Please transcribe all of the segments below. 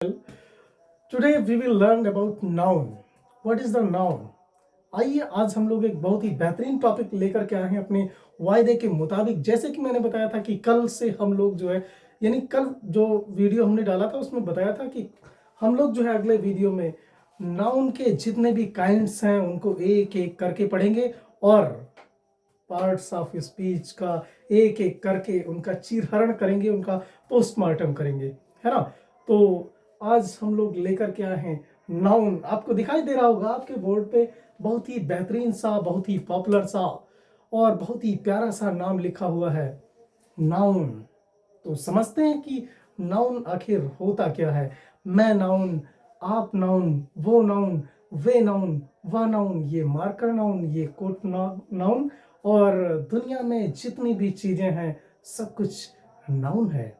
Today we will learn about noun. What is the noun? आइए आज हम लोग एक बहुत ही बेहतरीन टॉपिक लेकर के आए हैं अपने वायदे के मुताबिक. जैसे कि मैंने बताया था कि कल से हम लोग जो है, यानी कल जो वीडियो हमने डाला था उसमें बताया था कि हम लोग जो है अगले वीडियो में नाउन के जितने भी काइंड्स हैं उनको एक एक करके पढ़ेंगे और पार्ट्स ऑफ स्पीच का एक एक करके उनका चीरहरण करेंगे, उनका पोस्टमार्टम करेंगे, है ना. तो आज हम लोग लेकर के आए हैं नाउन. आपको दिखाई दे रहा होगा आपके बोर्ड पे बहुत ही बेहतरीन सा, बहुत ही पॉपुलर सा और बहुत ही प्यारा सा नाम लिखा हुआ है, नाउन. तो समझते हैं कि नाउन आखिर होता क्या है. मैं नाउन, आप नाउन, वो नाउन, वे नाउन, वह नाउन, ये मार्कर नाउन, ये कोट नाउन और दुनिया में जितनी भी चीजें हैं सब कुछ नाउन है.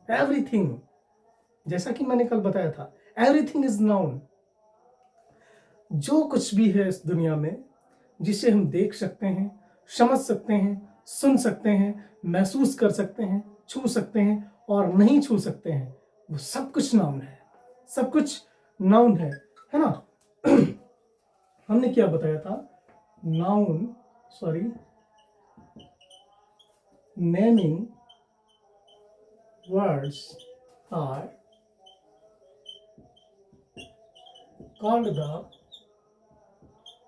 एवरीथिंग, जैसा कि मैंने कल बताया था, एवरीथिंग इज नाउन. जो कुछ भी है इस दुनिया में जिसे हम देख सकते हैं, समझ सकते हैं, सुन सकते हैं, महसूस कर सकते हैं, छू सकते हैं और नहीं छू सकते हैं, वो सब कुछ नाउन है. सब कुछ नाउन है ना. हमने क्या बताया था? Noun, sorry, naming words are called the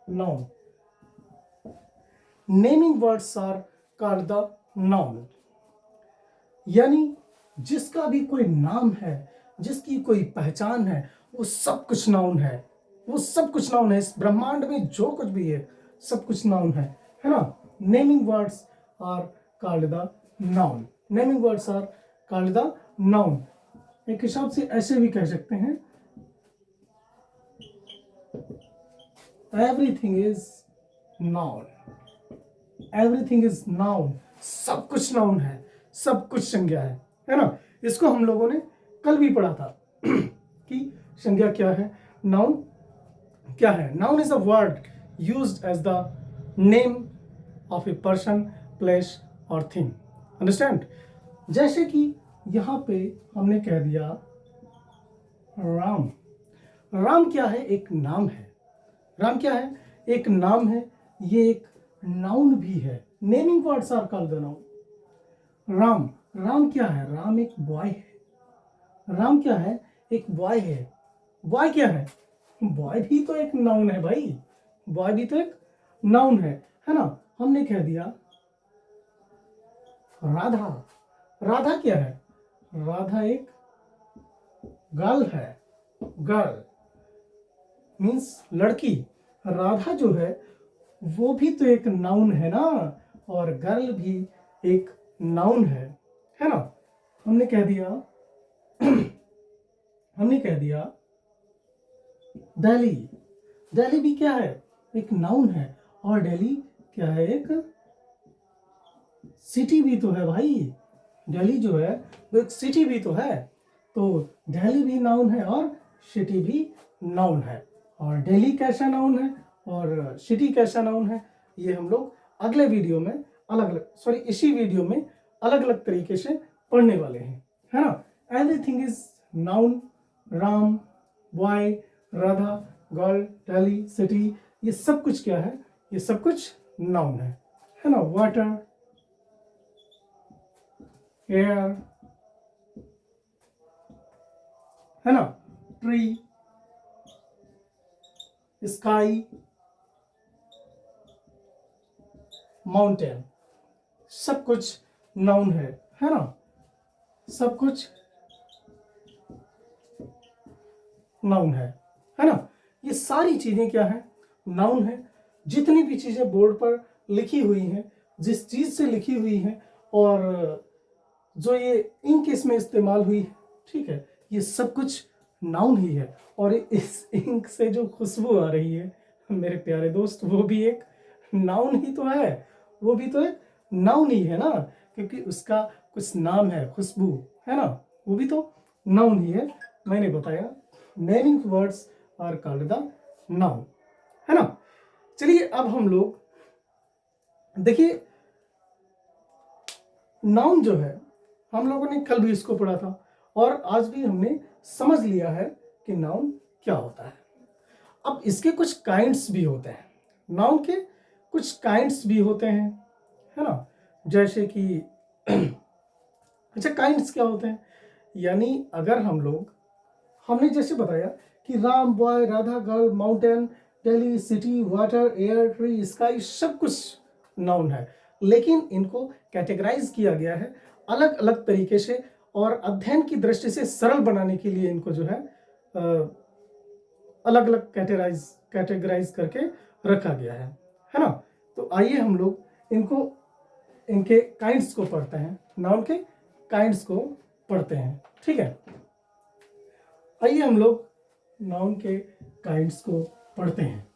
noun. Naming words are called the noun. यानी जिसका भी कोई नाम है, जिसकी कोई पहचान है, वो सब कुछ नाउन है. वो सब कुछ नाउन है. इस ब्रह्मांड में जो कुछ भी है सब कुछ नाउन है ना. Naming words are called the noun. Naming words are called the noun. एक हिसाब से ऐसे भी कह सकते हैं, everything is noun. Everything is noun. सब कुछ नाउन है, सब कुछ संज्ञा है ना. इसको हम लोगों ने कल भी पढ़ा था कि संज्ञा क्या है, नाउन क्या है. Noun is a word used as the name of a person, place और थिंग. अंडरस्टैंड? जैसे कि यहां पे हमने कह दिया राम. राम क्या है? एक नाम है. राम क्या है? एक नाम है. ये एक नाउन भी है. Naming words are called the noun. Ram, Ram क्या है? राम एक बॉय है. राम क्या है? एक बॉय है. बॉय क्या है? बॉय भी तो एक नाउन है भाई. बॉय भी तो एक नाउन है ना. हमने कह दिया राधा. राधा क्या है? राधा एक गर्ल है. गर्ल मीन्स लड़की. राधा जो है वो भी तो एक नाउन है ना. और गर्ल भी एक नाउन है ना. हमने कह दिया हमने कह दिया दिल्ली. दिल्ली भी क्या है? एक नाउन है. और दिल्ली क्या है? एक सिटी भी तो है भाई. दिल्ली जो है वो एक सिटी भी तो है. तो दिल्ली भी नाउन है और सिटी भी नाउन है. और दिल्ली कैसा नाउन है और सिटी कैसा नाउन है, ये हम लोग अगले वीडियो में अलग अलग, सॉरी इसी वीडियो में अलग अलग तरीके से पढ़ने वाले हैं, है ना. Everything is noun. Ram, boy, Radha, girl, Delhi, city, ये सब कुछ क्या है? ये सब कुछ नाउन है ना. वाटर, एयर, है ना. ट्री, स्काई, माउंटेन, सब कुछ नाउन है ना. सब कुछ नाउन है ना. ये सारी चीजें क्या है? नाउन है. जितनी भी चीजें बोर्ड पर लिखी हुई हैं, जिस चीज से लिखी हुई हैं और जो ये इंक इसमें इस्तेमाल हुई है, ठीक है, ये सब कुछ नाउन ही है. और इस इंक से जो खुशबू आ रही है मेरे प्यारे दोस्त, वो भी एक नाउन ही तो है. वो भी तो एक नाउन ही है ना, क्योंकि उसका कुछ नाम है, खुशबू, है ना. वो भी तो नाउन ही है. मैंने बताया naming words are called the noun, है ना. चलिए अब हम लोग देखिए, नाउन जो है हम लोगों ने कल भी इसको पढ़ा था और आज भी हमने समझ लिया है कि नाउन क्या होता है। अब इसके कुछ काइंड्स भी होते हैं, नाउन के कुछ काइंड्स भी होते हैं, है ना। जैसे कि अच्छा, काइंड्स क्या होते हैं, यानी अगर हमने जैसे बताया कि Ram, boy, Radha, girl, mountain, Delhi, city, water, air, tree, sky, सब कुछ नाउन है। लेकिन इनको कैटेगराइज किया गया है अलग अलग तरीके से, और अध्ययन की दृष्टि से सरल बनाने के लिए इनको जो है अलग अलग कैटेगराइज करके रखा गया है ना। तो आइए हम लोग इनके काइंड्स को पढ़ते हैं, नाउन के काइंड्स को पढ़ते हैं, ठीक है। आइए हम लोग नाउन के काइंड्स को पढ़ते हैं।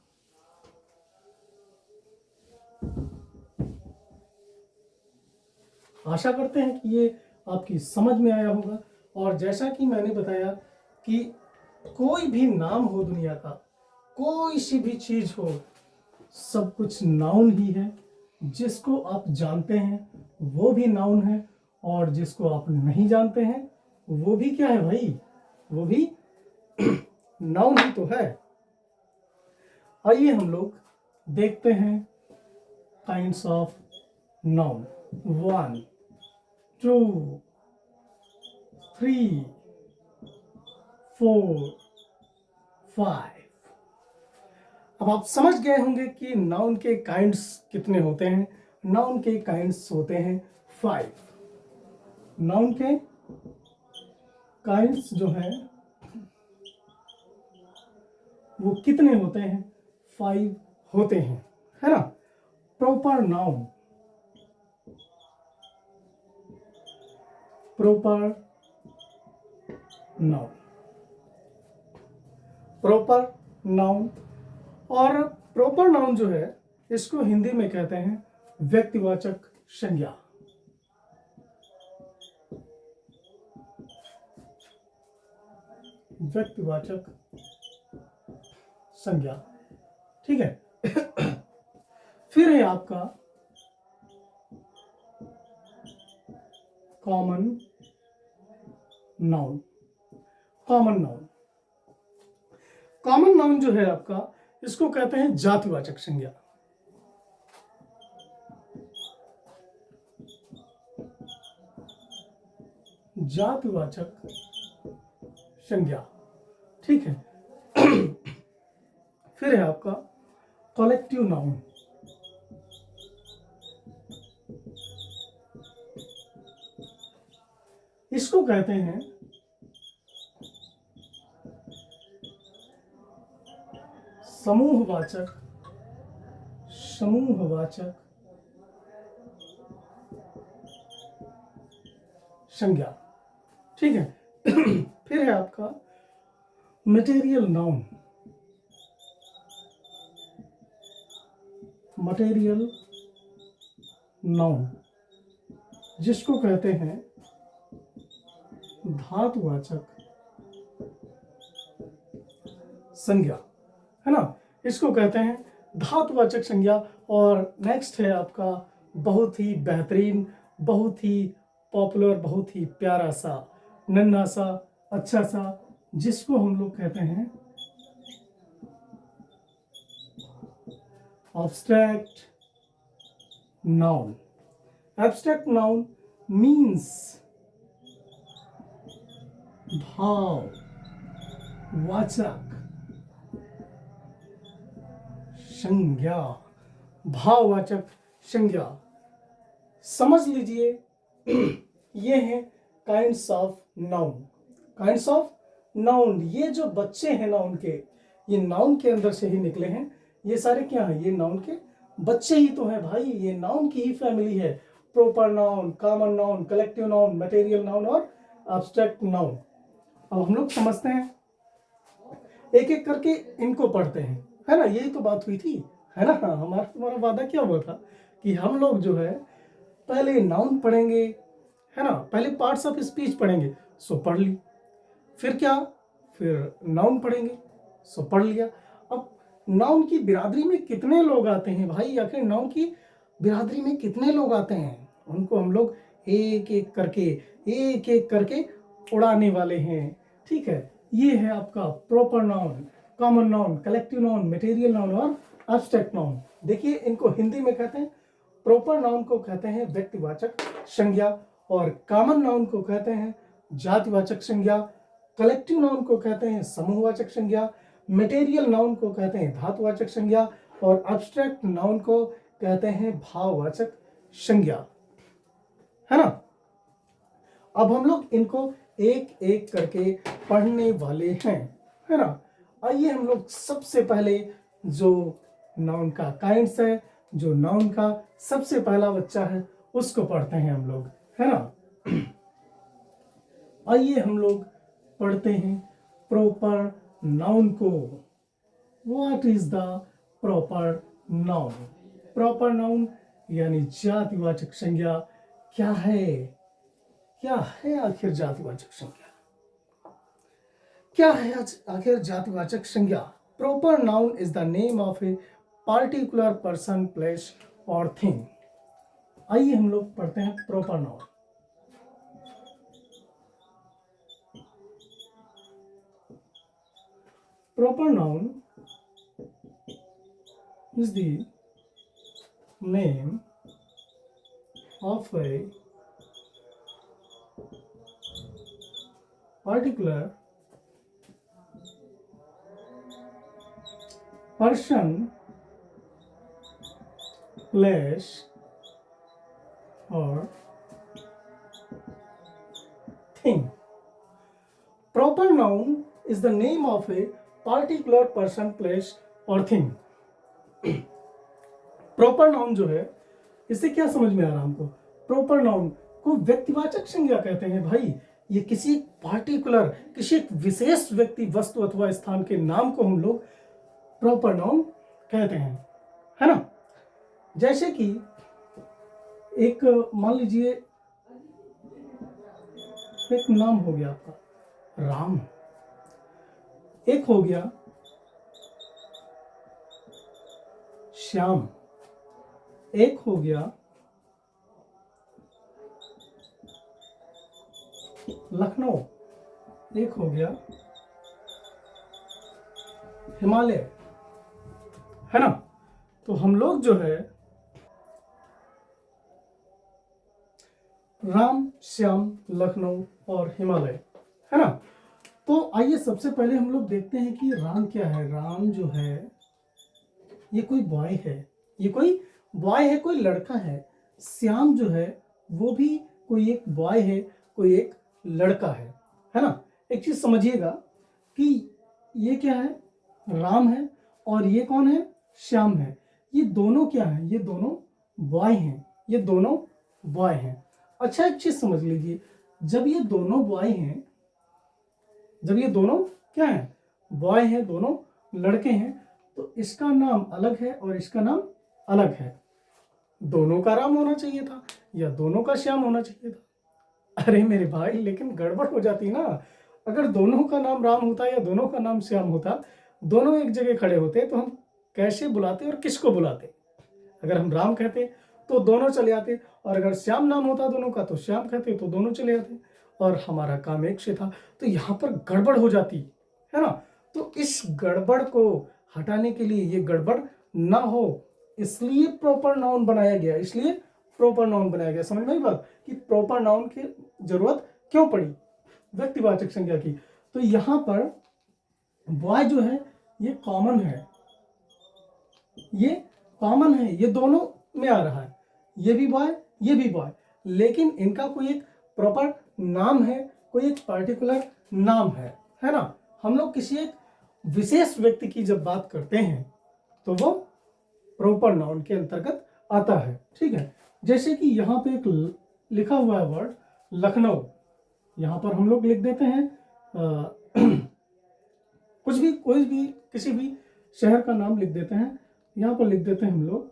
आशा करते हैं कि ये आपकी समझ में आया होगा। और जैसा कि मैंने बताया कि कोई भी नाम हो दुनिया का, कोई सी भी चीज हो, सब कुछ नाउन ही है। जिसको आप जानते हैं वो भी नाउन है, और जिसको आप नहीं जानते हैं वो भी क्या है भाई, वो भी नाउन ही तो है। आइए हम लोग देखते हैं काइंड्स ऑफ नाउन। 1 2 3 4 5। अब आप समझ गए होंगे कि नाउन के काइंड्स कितने होते हैं। नाउन के काइंड्स होते हैं 5। नाउन के काइंड्स जो है वो कितने होते हैं, 5 होते हैं, है ना। Proper noun, proper noun, proper noun. और प्रॉपर नाउन जो है इसको हिंदी में कहते हैं व्यक्तिवाचक संज्ञा। व्यक्तिवाचक संज्ञा, ठीक है। फिर है आपका common noun. Common noun, common noun जो है आपका, इसको कहते हैं जातिवाचक संज्ञा। जातिवाचक संज्ञा, ठीक है। फिर है आपका कलेक्टिव नाउन। इसको कहते हैं समूहवाचक संज्ञा, ठीक है। फिर है आपका मटेरियल नाउन। मटेरियल नाउन, जिसको कहते हैं धातुवाचक संज्ञा, है ना। इसको कहते हैं धातुवाचक संज्ञा। और नेक्स्ट है आपका बहुत ही बेहतरीन, बहुत ही पॉपुलर, बहुत ही प्यारा सा, नन्हा सा, अच्छा सा, जिसको हम लोग कहते हैं abstract noun. Abstract noun means भाव वाचक संज्ञा। भाववाचक संज्ञा, समझ लीजिए। ये हैं kinds of noun. Kinds of noun, ये जो बच्चे हैं नाउन के, ये नाउन के अंदर से ही निकले हैं। ये सारे क्या हैं, ये नाउन के बच्चे ही तो हैं भाई, ये नाउन की ही फैमिली है। Proper noun, common noun, collective noun, material noun और एब्स्ट्रैक्ट नाउन। अब हम लोग समझते हैं, एक एक करके इनको पढ़ते हैं, है ना। यही तो बात हुई थी, है ना। तुम्हारा वादा क्या हुआ था कि हम लोग जो है पहले नाउन पढ़ेंगे, है ना। पहले पार्ट्स ऑफ स्पीच पढ़ेंगे, सो पढ़ ली। फिर क्या, फिर नाउन पढ़ेंगे, सो पढ़ लिया। अब नाउन की बिरादरी में कितने लोग आते हैं भाई, आखिर नाउन की बिरादरी में कितने लोग आते हैं, उनको हम लोग एक एक करके उड़ाने वाले हैं, ठीक है, ये है आपका proper noun, common noun, collective noun, material noun और एब्स्ट्रैक्ट नाउन। देखिए इनको हिंदी में कहते हैं, प्रॉपर नाउन को कहते हैं व्यक्तिवाचक संज्ञा, और कॉमन नाउन को कहते हैं जातिवाचक संज्ञा, कलेक्टिव नाउन को कहते हैं समूहवाचक संज्ञा, मटेरियल नाउन को कहते हैं धातुवाचक संज्ञा, और एब्स्ट्रैक्ट नाउन को कहते हैं भाववाचक संज्ञा, है ना। अब हम लोग इनको एक एक करके पढ़ने वाले हैं, है ना। आइए हम लोग सबसे पहले जो नाउन का काइंड्स है, जो नाउन का सबसे पहला बच्चा है, उसको पढ़ते हैं हम लोग, है ना। आइए हम लोग पढ़ते हैं प्रॉपर नाउन को। What is the proper noun? Proper noun यानी जातिवाचक संज्ञा क्या है? क्या है आखिर जातिवाचक संज्ञा? क्या है आखिर जातिवाचक संज्ञा? Proper noun is the name of a particular person, place और थिंग। आइए हम लोग पढ़ते हैं proper noun. Proper noun is the name of a particular person, place or thing. Proper noun is the name of a particular person, place or thing. Proper noun जो है, इससे क्या समझ में आ रहा हमको? प्रॉपर नाउन को व्यक्तिवाचक संज्ञा कहते हैं भाई। ये किसी पार्टिकुलर, किसी एक विशेष व्यक्ति, वस्तु अथवा स्थान के नाम को हम लोग प्रॉपर नाउन कहते हैं, है ना। जैसे कि एक मान लीजिए एक नाम हो गया आपका राम, एक हो गया श्याम, एक हो गया लखनऊ, एक हो गया हिमालय, है ना। तो हम लोग जो है राम, श्याम, लखनऊ और हिमालय, है ना। तो आइए सबसे पहले हम लोग देखते हैं कि राम क्या है। राम जो है ये कोई बॉय है, ये कोई बॉय है, कोई लड़का है। श्याम जो है वो भी कोई एक बॉय है, कोई एक लड़का है ना। एक चीज समझिएगा कि ये क्या है, राम है, और ये कौन है, श्याम है। ये दोनों क्या है, ये दोनों बॉय हैं, ये दोनों बॉय हैं। अच्छा एक चीज समझ लीजिए, जब ये दोनों बॉय हैं, जब ये दोनों क्या है, बॉय हैं, दोनों लड़के हैं, तो इसका नाम अलग है और इसका नाम अलग है। दोनों का राम होना चाहिए था या दोनों का श्याम होना चाहिए था? अरे मेरे भाई, लेकिन गड़बड़ हो जाती ना। अगर दोनों का नाम राम होता या दोनों का नाम श्याम होता, दोनों एक जगह खड़े होते, तो हम कैसे बुलाते और किसको बुलाते? अगर हम राम कहते तो दोनों चले आते, और अगर श्याम नाम होता दोनों का तो श्याम कहते तो दोनों चले आते, और हमारा काम एक से था। तो यहाँ पर गड़बड़ हो जाती है ना। तो इस गड़बड़ को हटाने के लिए, ये गड़बड़ ना हो, इसलिए प्रॉपर नाउन बनाया गया, इसलिए प्रॉपर नाउन बनाया गया। समझ में आई बात कि प्रॉपर नाउन की जरूरत क्यों पड़ी व्यक्तिवाचक संज्ञा की? तो यहां पर बॉय जो है ये कॉमन है, ये कॉमन है, ये दोनों में आ रहा है, ये भी बॉय, ये भी बॉय, लेकिन इनका कोई एक प्रॉपर नाम है, कोई एक पर्टिकुलर नाम है ना। हम लोग किसी एक विशेष व्यक्ति की जब बात करते हैं तो वो प्रॉपर नाउन के अंतर्गत आता है, ठीक है। जैसे कि यहाँ पे एक लिखा हुआ है वर्ड लखनऊ, यहाँ पर हम लोग लिख देते हैं कुछ भी, कोई भी, किसी भी शहर का नाम लिख देते हैं। यहाँ पर लिख देते हैं हम लोग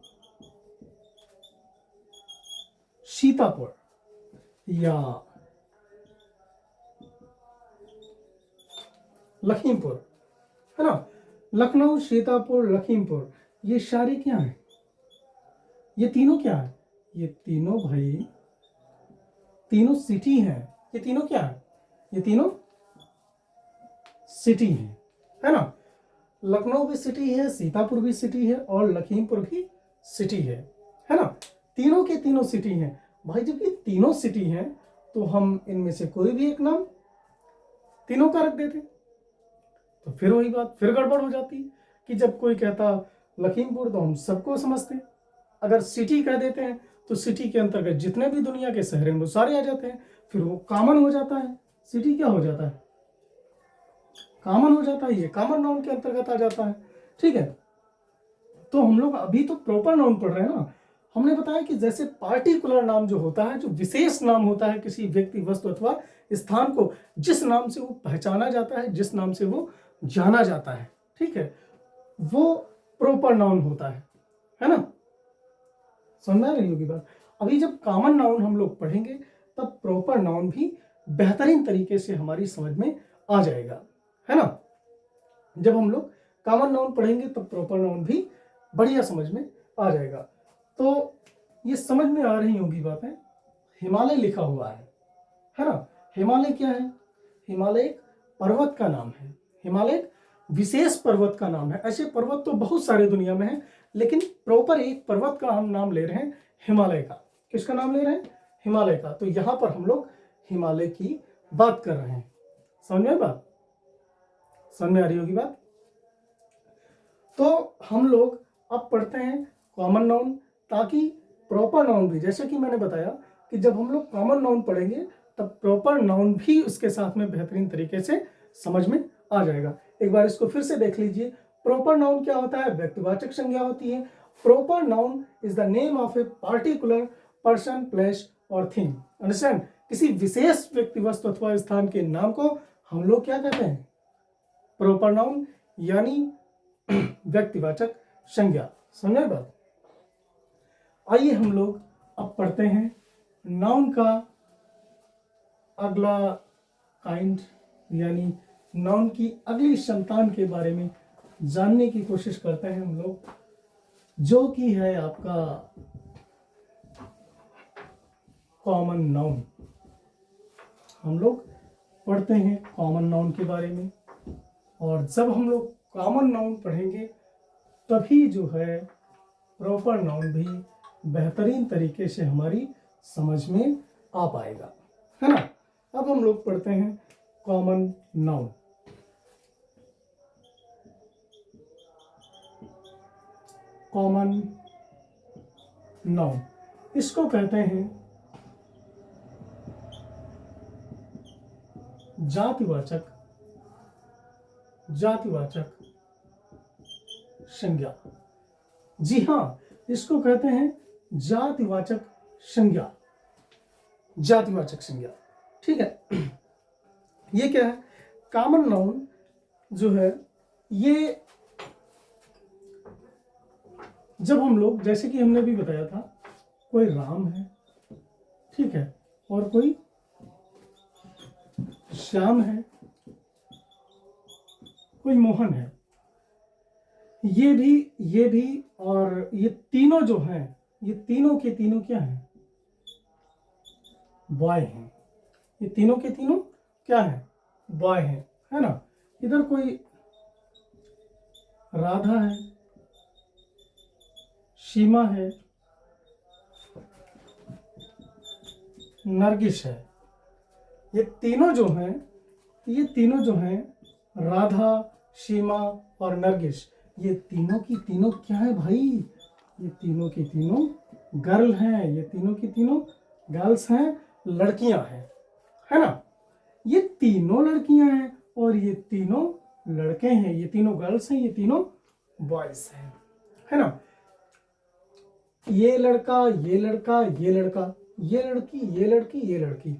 सीतापुर या लखीमपुर, है ना। लखनऊ, सीतापुर, लखीमपुर, ये सारे क्या हैं? ये तीनों क्या है? ये तीनों भाई, तीनों सिटी हैं। ये तीनों क्या है? ये तीनों सिटी है ना। लखनऊ भी सिटी है, सीतापुर भी सिटी है और लखीमपुर भी सिटी है ना। तीनों के तीनों सिटी हैं। भाई जब ये तीनों सिटी हैं तो हम इनमें से कोई भी एक नाम तीनों का रख देते, तो फिर वही बात फिर गड़बड़ हो जाती कि जब कोई कहता लखीमपुर तो हम सबको समझते हैं, अगर सिटी कह देते हैं तो सिटी के अंतर्गत जितने भी दुनिया के शहर हैं वो सारे आ जाते हैं, फिर वो कॉमन हो जाता है। सिटी क्या हो जाता है, कॉमन हो जाता है, ये कॉमन नाउन के अंतर्गत आ जाता है। ठीक है, तो हम लोग अभी तो प्रॉपर नाउन पढ़ रहे हैं ना। हमने बताया कि जैसे पार्टिकुलर नाम जो होता है, जो विशेष नाम होता है किसी व्यक्ति वस्तु अथवा स्थान को, जिस नाम से वो पहचाना जाता है, जिस नाम से वो जाना जाता है, ठीक है, वो प्रॉपर नाउन होता है ना। समझ आ रही होगी बात। अभी जब कॉमन नाउन हम लोग पढ़ेंगे तब प्रॉपर नाउन भी बेहतरीन तरीके से हमारी समझ में आ जाएगा, है ना। जब हम लोग कॉमन नाउन पढ़ेंगे तब प्रॉपर नाउन भी बढ़िया समझ में आ जाएगा। तो ये समझ में आ रही होगी बातें। हिमालय लिखा हुआ है ना। हिमालय क्या है, हिमालय एक पर्वत का नाम है। हिमालय एक विशेष पर्वत का नाम है। ऐसे पर्वत तो बहुत सारे दुनिया में हैं, लेकिन प्रॉपर एक पर्वत का हम नाम ले रहे हैं, हिमालय का। किसका नाम ले रहे हैं, हिमालय का। तो यहां पर हम लोग हिमालय की बात कर रहे हैं। समझ में बात, समझ में आ रही होगी बात। तो हम लोग अब पढ़ते हैं कॉमन नाउन, ताकि प्रॉपर नाउन भी, जैसे कि मैंने बताया कि जब हम लोग कॉमन नाउन पढ़ेंगे तब प्रॉपर नाउन भी उसके साथ में बेहतरीन तरीके से समझ में आ जाएगा। एक बार इसको फिर से देख लीजिए। प्रॉपर नाउन क्या होता है, व्यक्तिवाचक संज्ञा होती है। Proper noun is the name of a particular person, place और थिंग। अंडरस्टैंड, किसी विशेष व्यक्ति वस्तु अथवा स्थान के नाम को हम लोग क्या कहते हैं, प्रॉपर नाउन, यानी व्यक्तिवाचक संज्ञा। समझे बात। आइए हम लोग अब पढ़ते हैं नाउन का अगला काइंड, यानी नाउन की अगली संतान के बारे में जानने की कोशिश करते हैं हम लोग, जो कि है आपका कॉमन नाउन। हम लोग पढ़ते हैं कॉमन नाउन के बारे में, और जब हम लोग कॉमन नाउन पढ़ेंगे तभी जो है प्रॉपर नाउन भी बेहतरीन तरीके से हमारी समझ में आ पाएगा, है ना। अब हम लोग पढ़ते हैं कॉमन नाउन। कॉमन नाउन इसको कहते हैं जातिवाचक, जातिवाचक संज्ञा। जी हाँ, इसको कहते हैं जातिवाचक संज्ञा, जातिवाचक संज्ञा। ठीक है, ये क्या है, कॉमन नाउन जो है, ये जब हम लोग, जैसे कि हमने भी बताया था, कोई राम है, ठीक है, और कोई श्याम है, कोई मोहन है, ये भी और ये तीनों जो हैं, ये तीनों के तीनों क्या हैं, बॉय हैं। ये तीनों के तीनों क्या हैं, बॉय हैं, है ना। इधर कोई राधा है, सीमा है, नरगिस है। ये तीनों जो हैं, ये तीनों जो हैं, राधा, सीमा और नरगिस, ये तीनों की तीनों क्या है भाई, ये तीनों की तीनों गर्ल हैं, ये तीनों की तीनों गर्ल्स हैं, लड़कियां हैं, है ना। ये तीनों लड़कियां हैं और ये तीनों लड़के हैं, ये तीनों गर्ल्स हैं, ये तीनों बॉयज हैं, है ना। ये लड़का, ये लड़का, ये लड़का, ये लड़की, ये लड़की, ये लड़की,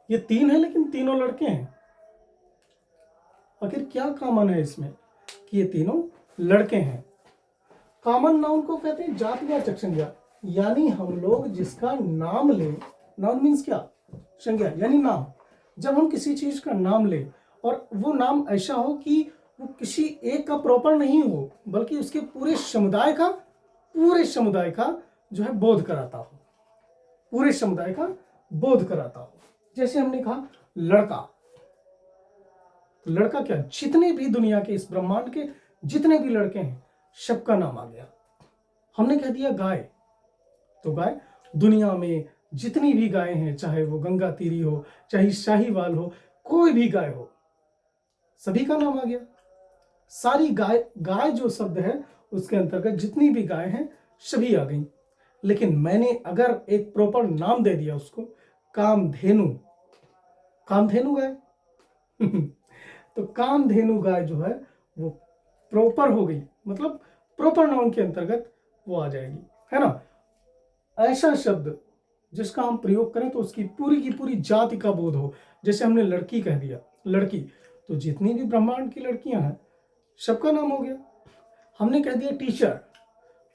ये तीन है लेकिन तीनों लड़के हैं। आखिर क्या कॉमन है इसमें कि ये तीनों लड़के हैं। कॉमन नाउन को कहते हैं जातिवाचक संज्ञा, यानी हम लोग जिसका नाम लें, नाउन मीन्स क्या, संज्ञा यानी नाम। जब हम किसी चीज का नाम लें और वो नाम ऐसा हो कि वो किसी एक का प्रॉपर नहीं हो, बल्कि उसके पूरे समुदाय का जो है बोध कराता हो, पूरे समुदाय का बोध कराता हो। जैसे हमने कहा लड़का, तो लड़का क्या, जितने भी दुनिया के इस ब्रह्मांड के जितने भी लड़के हैं सबका नाम आ गया। हमने कह दिया गाय, तो गाय दुनिया में जितनी भी गाय हैं, चाहे वो गंगा तीरी हो, चाहे शाहीवाल हो, कोई भी गाय हो, सभी का नाम आ गया। सारी गाय, गाय जो शब्द है उसके अंतर्गत जितनी भी गाय हैं सभी आ गई। लेकिन मैंने अगर एक प्रॉपर नाम दे दिया उसको, कामधेनु, कामधेनु गाय तो कामधेनु गाय जो है वो प्रॉपर हो गई, मतलब प्रॉपर नाउन के अंतर्गत वो आ जाएगी, है ना। ऐसा शब्द जिसका हम प्रयोग करें तो उसकी की पूरी जाति का बोध हो। जैसे हमने लड़की कह दिया, लड़की, तो जितनी भी ब्रह्मांड की लड़कियां हैं सबका नाम हो गया। हमने कह दिया टीचर,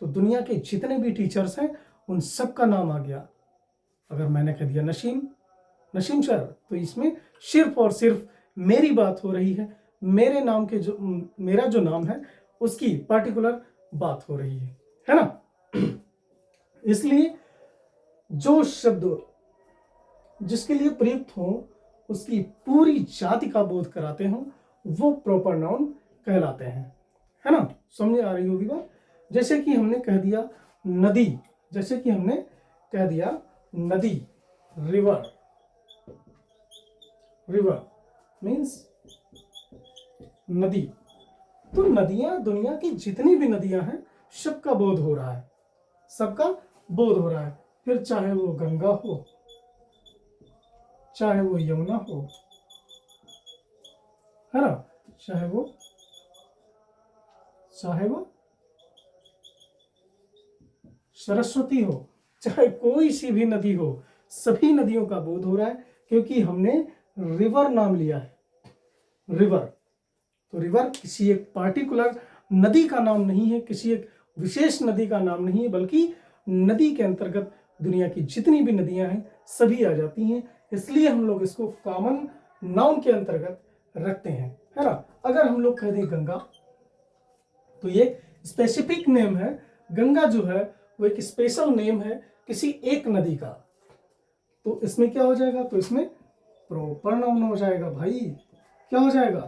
तो दुनिया के जितने भी टीचर्स हैं उन सब का नाम आ गया। अगर मैंने कह दिया नसीम, नसीम सर, तो इसमें सिर्फ और सिर्फ मेरी बात हो रही है, मेरे नाम के जो, मेरा जो नाम है उसकी पार्टिकुलर बात हो रही है ना। इसलिए जो शब्द जिसके लिए प्रयुक्त हो उसकी पूरी जाति का बोध कराते हो वो प्रॉपर नाउन कहलाते हैं, है ना। समझ आ रही होगी बात। जैसे कि हमने कह दिया नदी, जैसे कि हमने कह दिया नदी, रिवर, रिवर मीन्स नदी। तो नदियां, दुनिया की जितनी भी नदियां हैं सबका बोध हो रहा है, सबका बोध हो रहा है। फिर चाहे वो गंगा हो, चाहे वो यमुना हो, है ना, चाहे वो सरस्वती हो, चाहे कोई सी भी नदी हो, सभी नदियों का बोध हो रहा है क्योंकि हमने रिवर नाम लिया है। रिवर, तो रिवर किसी एक पार्टिकुलर नदी का नाम नहीं है, किसी एक विशेष नदी का नाम नहीं है, बल्कि नदी के अंतर्गत दुनिया की जितनी भी नदियां हैं सभी आ जाती हैं। इसलिए हम लोग इसको कॉमन नाउन के अंतर्गत रखते हैं, है ना। अगर हम लोग कह दें गंगा, तो ये स्पेसिफिक नेम है। गंगा जो है वो एक स्पेशल नेम है किसी एक नदी का, तो इसमें क्या हो जाएगा, तो इसमें प्रॉपर नाउन हो जाएगा भाई। क्या हो जाएगा,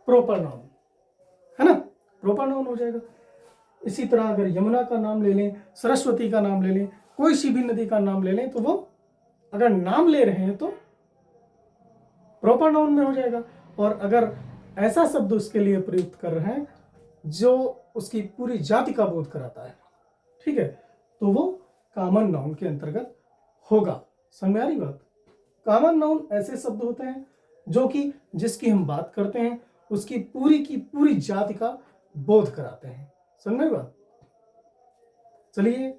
प्रॉपर नाउन, है ना, प्रॉपर नाउन हो जाएगा। इसी तरह अगर यमुना का नाम ले लें, सरस्वती का नाम ले लें, कोई सी भी नदी का नाम ले लें, तो वो अगर नाम ले रहे हैं तो प्रॉपर नाउन में हो जाएगा। और अगर ऐसा शब्द उसके लिए प्रयुक्त कर रहे हैं जो उसकी पूरी जाति का बोध कराता है, ठीक है, तो वो कॉमन नाउन के अंतर्गत होगा। समझ में आ रही बात। कॉमन नाउन ऐसे शब्द होते हैं जो कि जिसकी हम बात करते हैं उसकी की पूरी जाति का बोध कराते हैं। समझ में बात। चलिए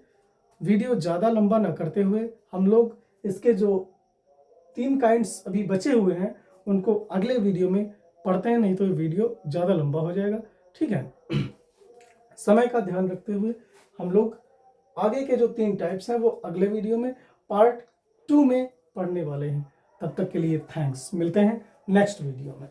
वीडियो ज़्यादा लंबा ना करते हुए हम लोग इसके जो 3 काइंड्स अभी बचे हुए हैं उनको अगले वीडियो में पढ़ते हैं, नहीं तो ये वीडियो ज़्यादा लंबा हो जाएगा, ठीक है। समय का ध्यान रखते हुए हम लोग आगे के जो 3 टाइप्स हैं वो अगले वीडियो में पार्ट 2 में पढ़ने वाले हैं। तब तक के लिए थैंक्स, मिलते हैं नेक्स्ट वीडियो में।